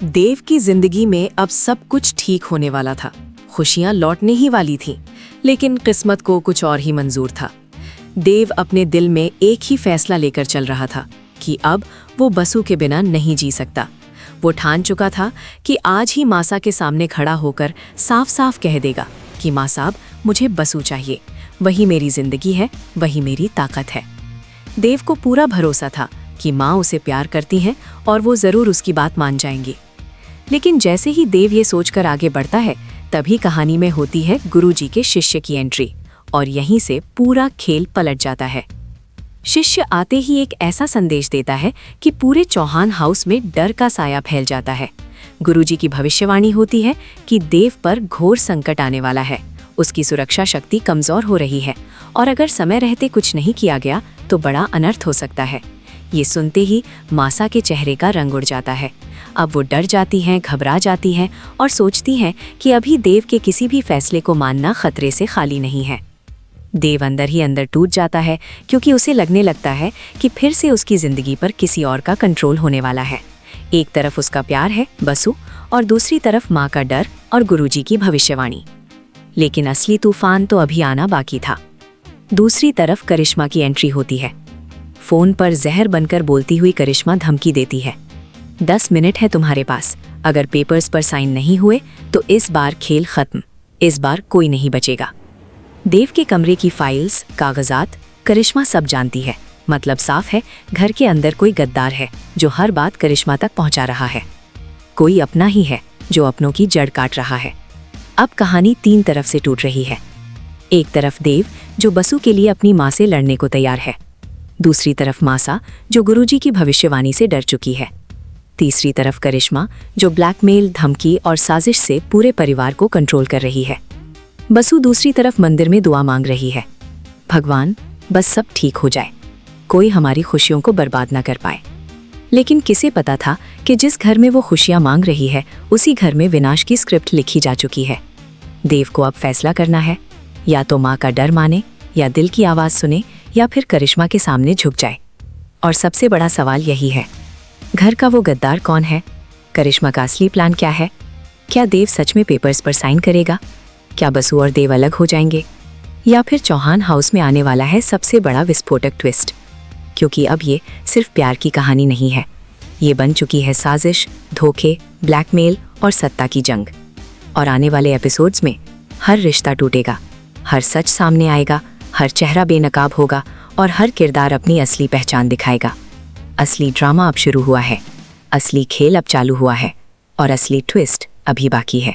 देव की जिंदगी में अब सब कुछ ठीक होने वाला था। खुशियां लौटने ही वाली थीं, लेकिन किस्मत को कुछ और ही मंजूर था। देव अपने दिल में एक ही फैसला लेकर चल रहा था कि अब वो बसु के बिना नहीं जी सकता। वो ठान चुका था कि आज ही मासा के सामने खड़ा होकर साफ साफ कह देगा कि माँ साहब, मुझे बसु चाहिए, वही मेरी जिंदगी है, वही मेरी ताकत है। देव को पूरा भरोसा था कि माँ उसे प्यार करती हैं और वो ज़रूर उसकी बात मान जाएंगी। लेकिन जैसे ही देव ये सोचकर आगे बढ़ता है, तभी कहानी में होती है गुरुजी के शिष्य की एंट्री, और यहीं से पूरा खेल पलट जाता है। शिष्य आते ही एक ऐसा संदेश देता है कि पूरे चौहान हाउस में डर का साया फैल जाता है। गुरुजी की भविष्यवाणी होती है कि देव पर घोर संकट आने वाला है, उसकी सुरक्षा शक्ति कमजोर हो रही है और अगर समय रहते कुछ नहीं किया गया तो बड़ा अनर्थ हो सकता है। ये सुनते ही मासा के चेहरे का रंग उड़ जाता है। अब वो डर जाती हैं, घबरा जाती हैं और सोचती हैं कि अभी देव के किसी भी फैसले को मानना खतरे से खाली नहीं है। देव अंदर ही अंदर टूट जाता है, क्योंकि उसे लगने लगता है कि फिर से उसकी जिंदगी पर किसी और का कंट्रोल होने वाला है। एक तरफ उसका प्यार है बसु, और दूसरी तरफ माँ का डर और गुरुजी की भविष्यवाणी। लेकिन असली तूफान तो अभी आना बाकी था। दूसरी तरफ करिश्मा की एंट्री होती है। फोन पर जहर बनकर बोलती हुई करिश्मा धमकी देती है, 10 मिनट है तुम्हारे पास, अगर पेपर्स पर साइन नहीं हुए तो इस बार खेल खत्म, इस बार कोई नहीं बचेगा। देव के कमरे की फाइल्स, कागजात करिश्मा सब जानती है। मतलब साफ है, घर के अंदर कोई गद्दार है जो हर बात करिश्मा तक पहुंचा रहा है। कोई अपना ही है जो अपनों की जड़ काट रहा है। अब कहानी 3 तरफ से टूट रही है। एक तरफ देव जो बसु के लिए अपनी माँ से लड़ने को तैयार है, दूसरी तरफ मासा जो गुरुजी की भविष्यवाणी से डर चुकी है, तीसरी तरफ करिश्मा जो ब्लैकमेल, धमकी और साजिश से पूरे परिवार को कंट्रोल कर रही है। बसु दूसरी तरफ मंदिर में दुआ मांग रही है, भगवान बस सब ठीक हो जाए, कोई हमारी खुशियों को बर्बाद ना कर पाए। लेकिन किसे पता था कि जिस घर में वो खुशियां मांग रही है, उसी घर में विनाश की स्क्रिप्ट लिखी जा चुकी है। देव को अब फैसला करना है, या तो माँ का डर माने, या दिल की आवाज़ सुने, या फिर करिश्मा के सामने झुक जाए। और सबसे बड़ा सवाल यही है, घर का वो गद्दार कौन है? करिश्मा का असली प्लान क्या है? क्या देव सच में पेपर्स पर साइन करेगा? क्या बसु और देव अलग हो जाएंगे? या फिर चौहान हाउस में आने वाला है सबसे बड़ा विस्फोटक ट्विस्ट? क्योंकि अब ये सिर्फ प्यार की कहानी नहीं है, ये बन चुकी है साजिश, धोखे, ब्लैकमेल और सत्ता की जंग। और आने वाले एपिसोड्स में हर रिश्ता टूटेगा, हर सच सामने आएगा, हर चेहरा बेनकाब होगा और हर किरदार अपनी असली पहचान दिखाएगा। असली ड्रामा अब शुरू हुआ है, असली खेल अब चालू हुआ है और असली ट्विस्ट अभी बाकी है।